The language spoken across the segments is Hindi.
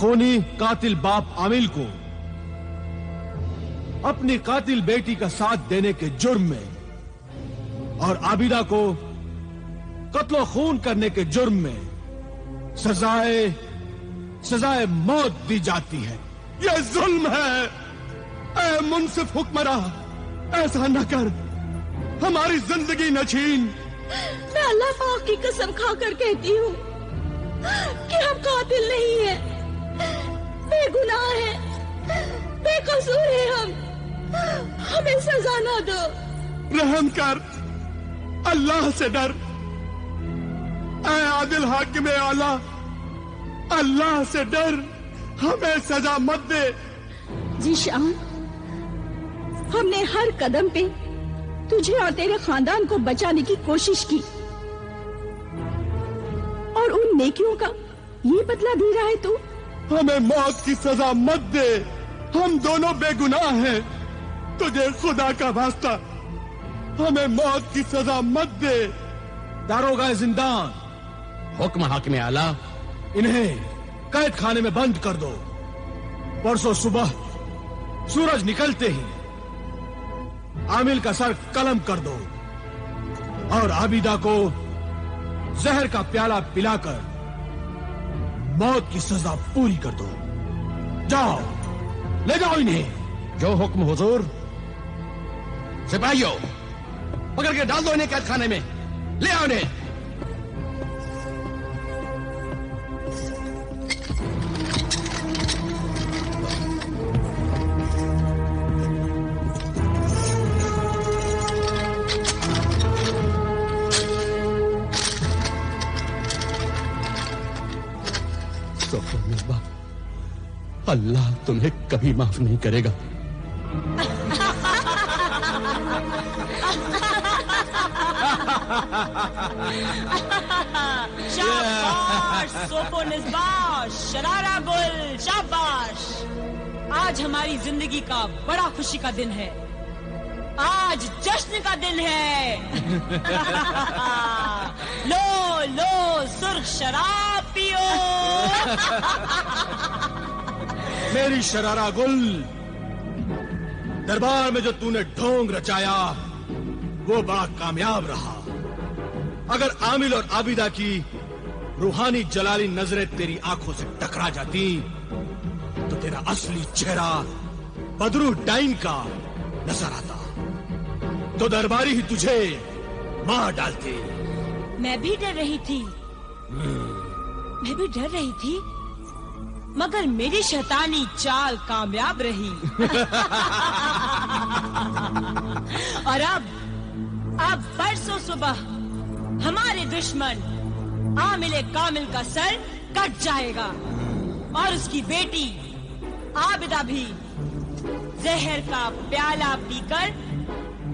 खूनी कातिल बाप आमिल को अपनी कातिल बेटी का साथ देने के जुर्म में और आबिदा को कत्लो खून करने के जुर्म में सजाए मौत दी जाती है। यह जुल्म है। ऐ मुंसिफ हुक्मरा, ऐसा न कर, हमारी जिंदगी न छीन। मैं अल्लाह पाक की कसम खाकर कहती हूँ कि हम कातिल नहीं है, बेगुनाह है, बेकसूर है हम। हमें सजा ना दो। रहम कर, अल्लाह से डर। ऐ आदिल हाकिम आला, अल्लाह से डर, हमें सजा मत दे। ज़ीशान, हमने हर कदम पे तुझे और तेरे खानदान को बचाने की कोशिश की और उन नेकियों का ये बदला दे रहा है तू। हमें मौत की सजा मत दे, हम दोनों बेगुनाह हैं। तुझे खुदा का वास्ता हमें मौत की सजा मत दे। दारोगा जिंदान, हुक्म हाकिम आला, इन्हें कैद खाने में बंद कर दो। परसों सुबह सूरज निकलते ही आमिल का सर कलम कर दो और आबिदा को जहर का प्याला पिलाकर मौत की सजा पूरी कर दो। जाओ, ले जाओ इन्हें। जो हुक्म हुजूर। सिपाहियों, पकड़ के डाल दो इन्हें कैद खाने में। ले आओ इन्हें। अल्लाह तुम्हें कभी माफ नहीं करेगा। शाबाश सोपो निस्बाह, शरारा गुल, शाबाश। आज हमारी जिंदगी का बड़ा खुशी का दिन है। आज जश्न का दिन है। लो लो सुर्ख शराब पियो। मेरी शरारा गुल, दरबार में जो तूने ढोंग रचाया वो बड़ा कामयाब रहा। अगर आमिल और आबिदा की रूहानी जलाली नजरें तेरी आंखों से टकरा जाती तो तेरा असली चेहरा बदरू डाइन का नजर आता, तो दरबारी ही तुझे मार डालते। मैं भी डर रही थी, मैं भी डर रही थी, मगर मेरी शैतानी चाल कामयाब रही। और अब परसों सुबह हमारे दुश्मन आमिल कामिल का सर कट जाएगा और उसकी बेटी आबिदा भी जहर का प्याला पीकर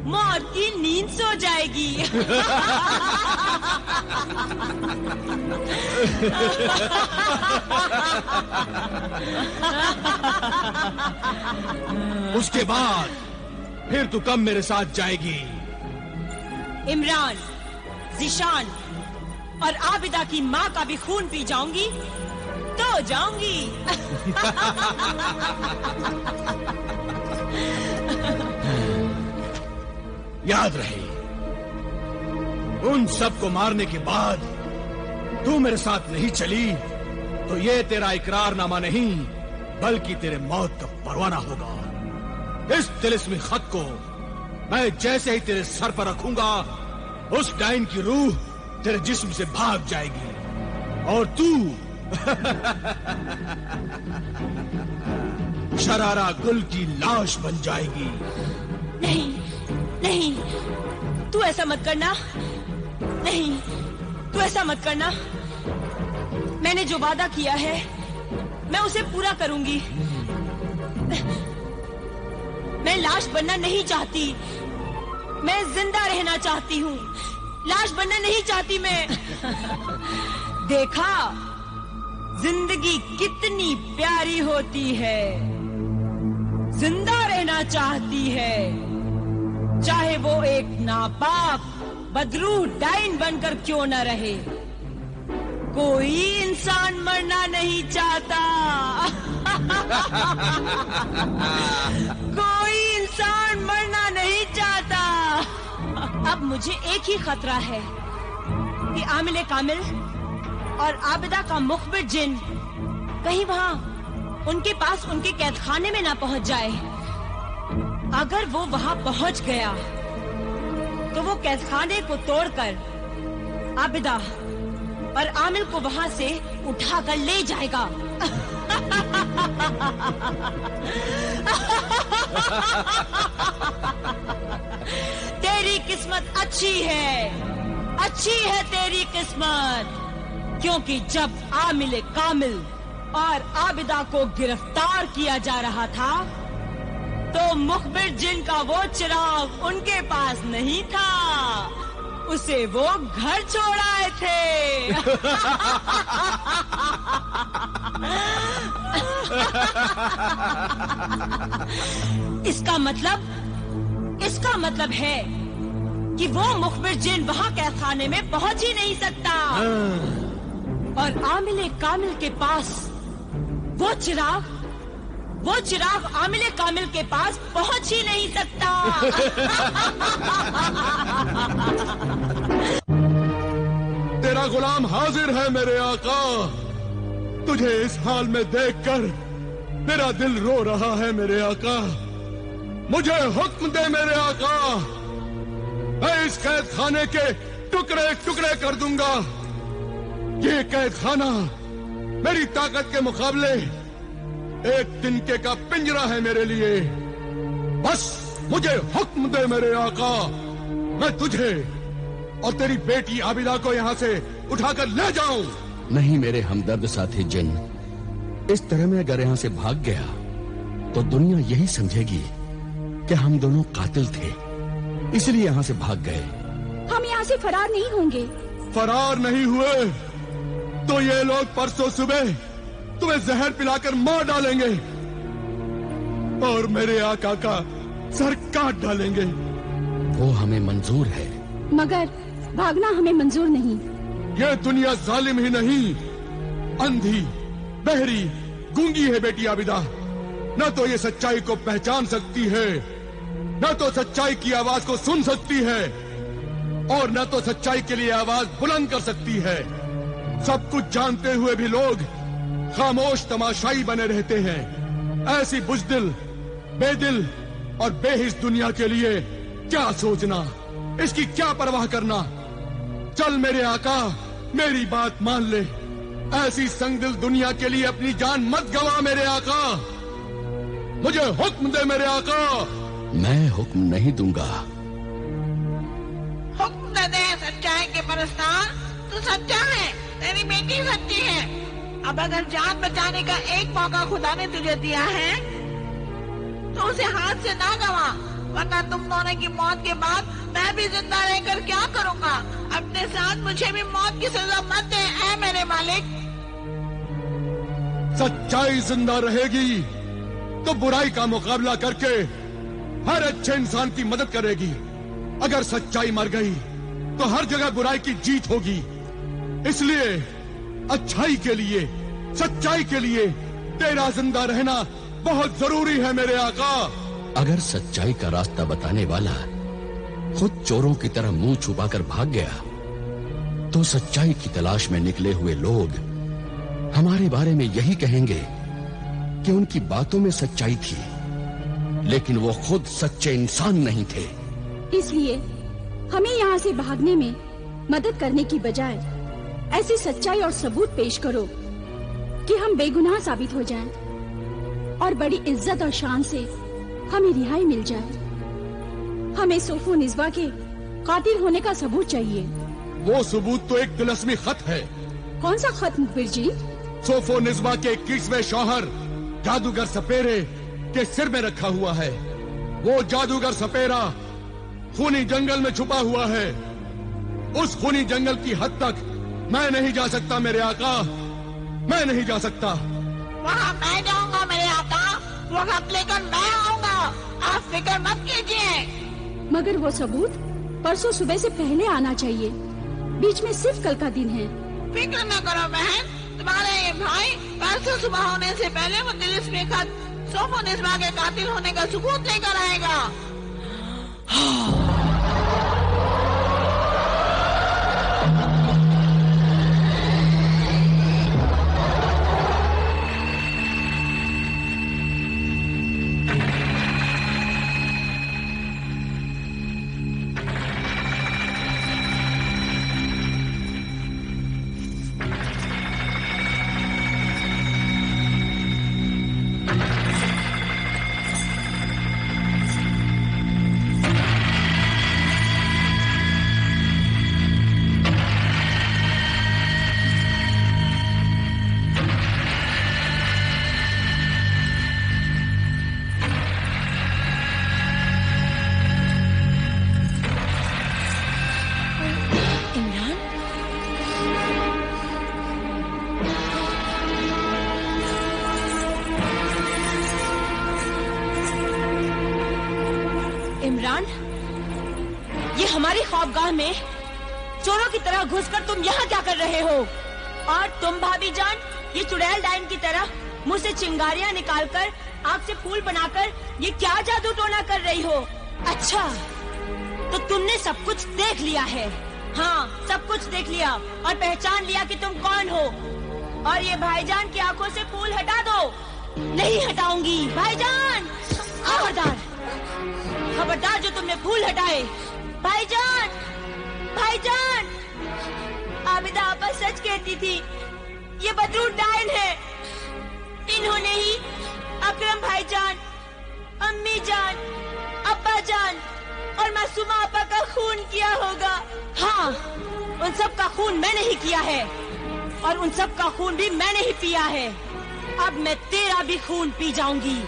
मौत की नींद सो जाएगी। उसके बाद फिर तू कब मेरे साथ जाएगी? इमरान, ज़ीशान और आबिदा की माँ का भी खून पी जाऊंगी तो जाऊंगी। याद रहे, उन सबको मारने के बाद तू मेरे साथ नहीं चली तो ये तेरा इकरारनामा नहीं बल्कि तेरे मौत का परवाना होगा। इस तिलिस्मी खत को मैं जैसे ही तेरे सर पर रखूंगा उस डाइन की रूह तेरे जिस्म से भाग जाएगी और तू शरारा गुल की लाश बन जाएगी। नहीं नहीं, तू ऐसा मत करना। नहीं, तू ऐसा मत करना। मैंने जो वादा किया है मैं उसे पूरा करूंगी। मैं लाश बनना नहीं चाहती, मैं जिंदा रहना चाहती हूँ। लाश बनना नहीं चाहती मैं। देखा जिंदगी कितनी प्यारी होती है। जिंदा रहना चाहती है, चाहे वो एक नापाक बदरूह डाइन बनकर क्यों न रहे। कोई इंसान मरना नहीं चाहता। कोई इंसान मरना नहीं चाहता। अब मुझे एक ही खतरा है कि आमिल कामिल और आबिदा का मुखबिर जिन कहीं वहां उनके पास उनके कैदखाने में ना पहुंच जाए। अगर वो वहां पहुंच गया तो वो कैदखाने को तोड़कर आबिदा और आमिल को वहां से उठाकर ले जाएगा। तेरी किस्मत अच्छी है तेरी किस्मत, क्योंकि जब आमिल कामिल और आबिदा को गिरफ्तार किया जा रहा था तो मुखबिर जिन का वो चिराग उनके पास नहीं था, उसे वो घर छोड़ आए थे। इसका मतलब है कि वो मुखबिर जिन वहां कैदखाने में पहुंच ही नहीं सकता और आमिल कामिल के पास वो चिराग आमिल कामिल के पास पहुंच ही नहीं सकता। तेरा गुलाम हाजिर है मेरे आका। तुझे इस हाल में देखकर मेरा दिल रो रहा है मेरे आका। मुझे हुक्म दे मेरे आका, मैं इस कैद खाने के टुकड़े टुकड़े कर दूंगा। ये कैद खाना मेरी ताकत के मुकाबले एक तिनके का पिंजरा है मेरे लिए। बस मुझे हुक्म दे मेरे आका, मैं तुझे और तेरी बेटी आबिदा को यहाँ से उठाकर ले जाऊं। नहीं मेरे हमदर्द साथी जिन, इस तरह में अगर यहाँ से भाग गया तो दुनिया यही समझेगी कि हम दोनों कातिल थे, इसलिए यहाँ से भाग गए। हम यहाँ से फरार नहीं होंगे। फरार नहीं हुए तो ये लोग परसों सुबह तुम्हें जहर पिलाकर मार डालेंगे और मेरे आका का सर काट डालेंगे। वो हमें मंजूर है, मगर भागना हमें मंजूर नहीं। ये दुनिया जालिम ही नहीं, अंधी, बहरी, गूंगी है बेटी आबिदा। न तो ये सच्चाई को पहचान सकती है, न तो सच्चाई की आवाज को सुन सकती है, और न तो सच्चाई के लिए आवाज बुलंद कर सकती है। सब कुछ जानते हुए भी लोग खामोश तमाशाई बने रहते हैं। ऐसी बुज़दिल, बेदिल और बेहिस दुनिया के लिए क्या सोचना, इसकी क्या परवाह करना। चल मेरे आका, मेरी बात मान ले। ऐसी संगदिल दुनिया के लिए अपनी जान मत गवा मेरे आका। मुझे हुक्म दे मेरे आका। मैं हुक्म नहीं दूंगा। हुक्म न दे सच्चाई के परस्तार, तू सच्चा है, तेरी बेटी सच्ची है। अब अगर जान बचाने का एक मौका खुदा ने तुझे दिया है तो उसे हाथ से ना गवा, वरना तुम दोनों की मौत के बाद मैं भी जिंदा रहकर क्या करूंगा। अपने साथ मुझे भी मौत की सजा मत दे ऐ मेरे मालिक। सच्चाई जिंदा रहेगी तो बुराई का मुकाबला करके हर अच्छे इंसान की मदद करेगी। अगर सच्चाई मर गई तो हर जगह बुराई की जीत होगी। इसलिए अच्छाई के लिए, सच्चाई के लिए तेरा जिंदा रहना बहुत जरूरी है मेरे आका। अगर सच्चाई का रास्ता बताने वाला खुद चोरों की तरह मुंह छुपाकर भाग गया तो सच्चाई की तलाश में निकले हुए लोग हमारे बारे में यही कहेंगे कि उनकी बातों में सच्चाई थी, लेकिन वो खुद सच्चे इंसान नहीं थे। इसलिए हमें यहाँ से भागने में मदद करने की बजाय ऐसी सच्चाई और सबूत पेश करो कि हम बेगुनाह साबित हो जाएं और बड़ी इज्जत और शान से हमें रिहाई मिल जाए। हमें सोफो निस्बा के कातिल होने का सबूत चाहिए। वो सबूत तो एक तिलस्मी खत है। कौन सा खत मुखबिर जी? सोफो निस्बा के 21वें शौहर जादूगर सपेरे के सिर में रखा हुआ है। वो जादूगर सपेरा खूनी जंगल में छुपा हुआ है। उस खूनी जंगल की हद तक मैं नहीं जा सकता मेरे आका, मैं नहीं जा सकता। वहाँ मैं जाऊंगा मेरे आका, वो खत लेकर मैं आऊंगा, आप फिक्र मत कीजिए। मगर वो सबूत परसों सुबह से पहले आना चाहिए। बीच में सिर्फ कल का दिन है। फिक्र न करो बहन, तुम्हारे ये भाई परसों सुबह होने से पहले वो तिलिस्मी खत सोफोनिस्बा के कातिल होने का सबूत लेकर आएगा। ये हमारी ख्वाबगाह में चोरों की तरह घुसकर तुम यहाँ क्या कर रहे हो? और तुम भाभी जान, ये चुड़ैल डाइन की तरह मुंह से चिंगारियाँ निकालकर आँख से फूल बनाकर ये क्या जादू टोना कर रही हो? अच्छा, तो तुमने सब कुछ देख लिया है। हाँ, सब कुछ देख लिया और पहचान लिया कि तुम कौन हो। और ये भाईजान की आंखों से फूल हटा दो। नहीं हटाऊंगी भाईजान, खबरदार, खबरदार जो तुमने फूल हटाए। भाईजान, भाईजान, आबिदा आपा सच कहती थी, ये बदरू डाइन है। इन्होंने ही अकरम भाईजान, अम्मी जान, अब्बा जान और मासूमा आपा का खून किया होगा। हाँ, उन सब का खून मैंने ही किया है और उन सब का खून भी मैंने ही पिया है। अब मैं तेरा भी खून पी जाऊंगी,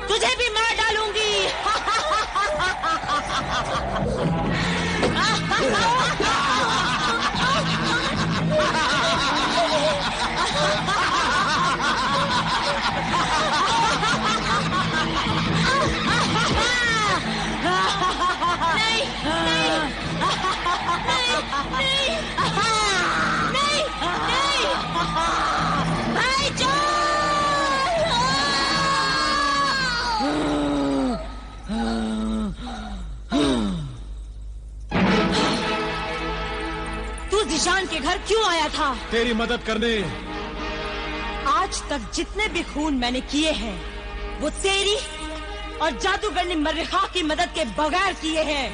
तुझे भी मार डालूंगी। नहीं, नहीं, नहीं, नहीं, नहीं, भाईजान! तू जिशान के घर क्यों आया था? तेरी मदद करने। आज तक जितने भी खून मैंने किए हैं वो तेरी और जादूगरनी मर्रिखा की मदद के बगैर किए हैं।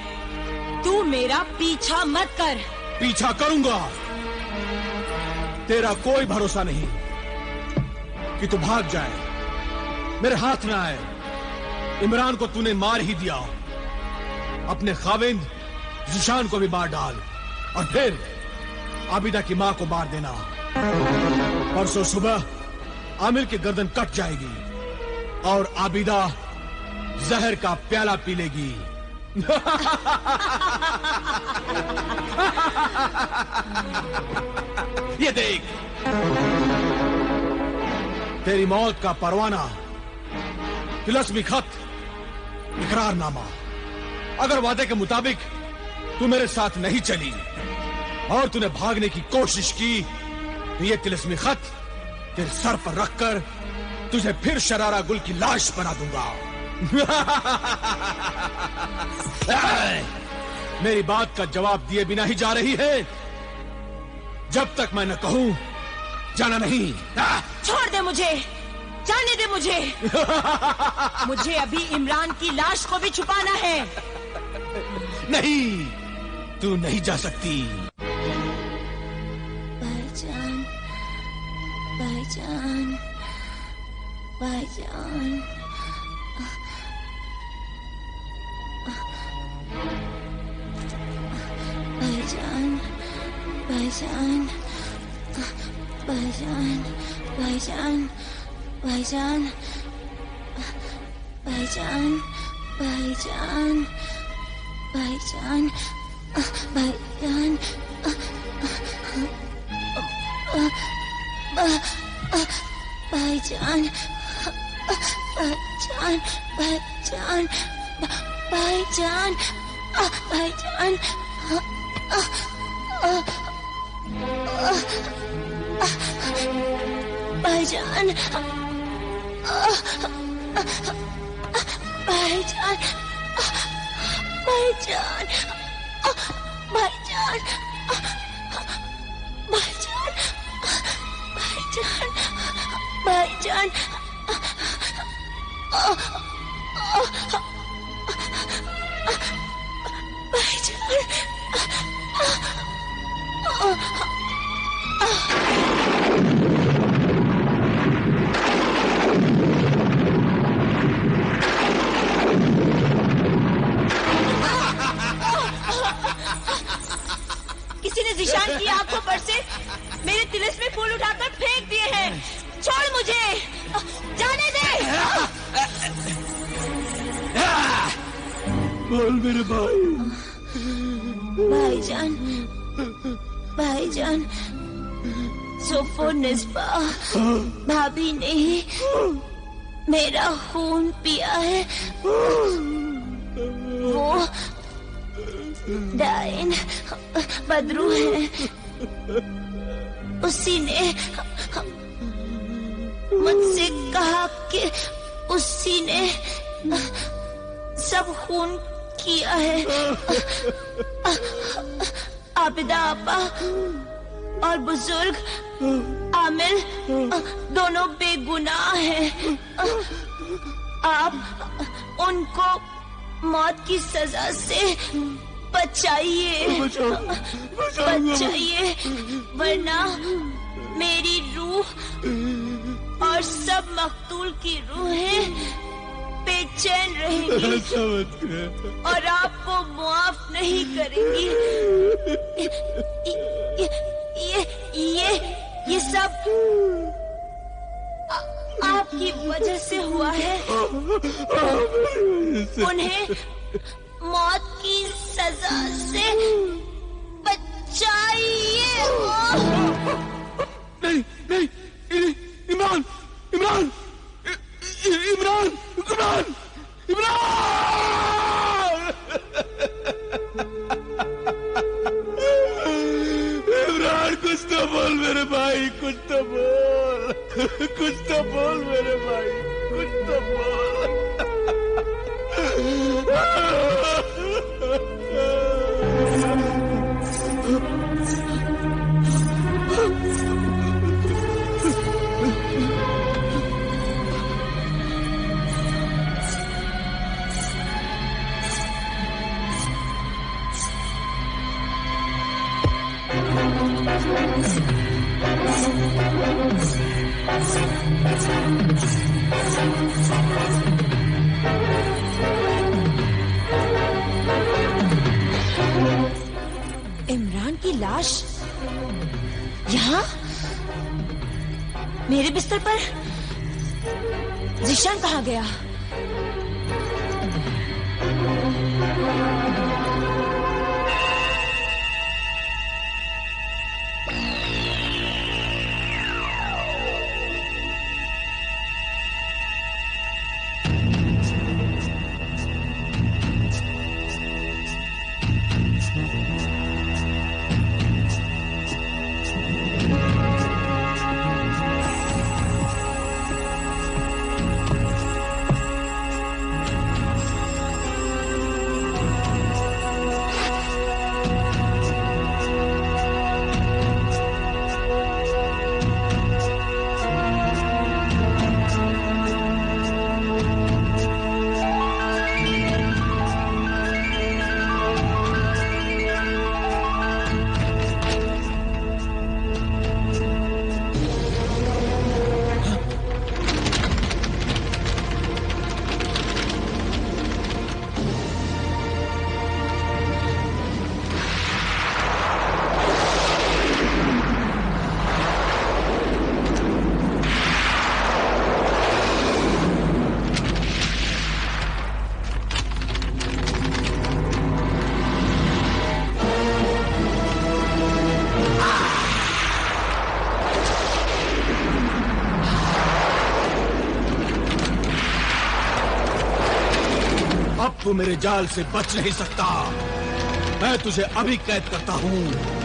तू मेरा पीछा मत कर। पीछा करूंगा। तेरा कोई भरोसा नहीं कि तू भाग जाए, मेरे हाथ में आए। इमरान को तूने मार ही दिया, अपने खाविंद जिशान को भी मार डाल और फिर आबिदा की मां को मार देना। परसों सुबह आमिर की गर्दन कट जाएगी और आबिदा जहर का प्याला पी लेगी। ये देख, तेरी मौत का परवाना, तिलस्मी खत, इकरारनामा। अगर वादे के मुताबिक तू मेरे साथ नहीं चली और तूने भागने की कोशिश की तो ये तिलस्मी खत तेरे सर पर रखकर तुझे फिर शरारा गुल की लाश बना दूंगा। मेरी बात का जवाब दिए बिना ही जा रही है। जब तक मैं न कहूं जाना नहीं। छोड़ दे मुझे, जाने दे मुझे। मुझे अभी इमरान की लाश को भी छुपाना है। नहीं, तू नहीं जा सकती। भाईजान, भाईजान, भाईजान, भाईजान, भाईजान, भाईजान, भाईजान, भाईजान, भाईजान, भाईजान, भाईजान, भाईजान, भाईजान, भाईजान, भाईजान, भाईजान, भाईजान, भाईजान, भाईजान, भाईजान, भाईजान, भाईजान, भाईजान, भाईजान, किसी ने ज़ीशान की आंखों पर से मेरे तिलिस्मी फूल उठाकर फेंक दिए हैं। छोड़ मुझे, जाने दे। बोल मेरे भाई। भाईजान, भाईजान, सोफो निस्बा भाभी ने ही मेरा खून पिया है। वो डाइन बदरू है, उसी ने मुझसे कहा कि उसी ने सब खून किया है। आबिदा आपा और बुजुर्ग आमिर दोनों बेगुनाह हैं। आप उनको मौत की सजा से बचाइए, बचाइए, वरना मेरी रूह और सब मकतूल की रूहें बेचैन रहेंगी और आपको मुआफ नहीं करेंगी। ये सब आपकी वजह से हुआ है। उन्हें मौत की सजा से बचाइए। नहीं नहीं, इमरान, इमरान, इमरान, इमरान, इमरान, कुछ तो बोल मेरे भाई, कुछ तो बोल, कुछ तो बोल मेरे भाई, कुछ तो बोल। इमरान की लाश यहाँ मेरे बिस्तर पर। ज़ीशान कहाँ गया? तू मेरे जाल से बच नहीं सकता। मैं तुझे अभी कैद करता हूँ।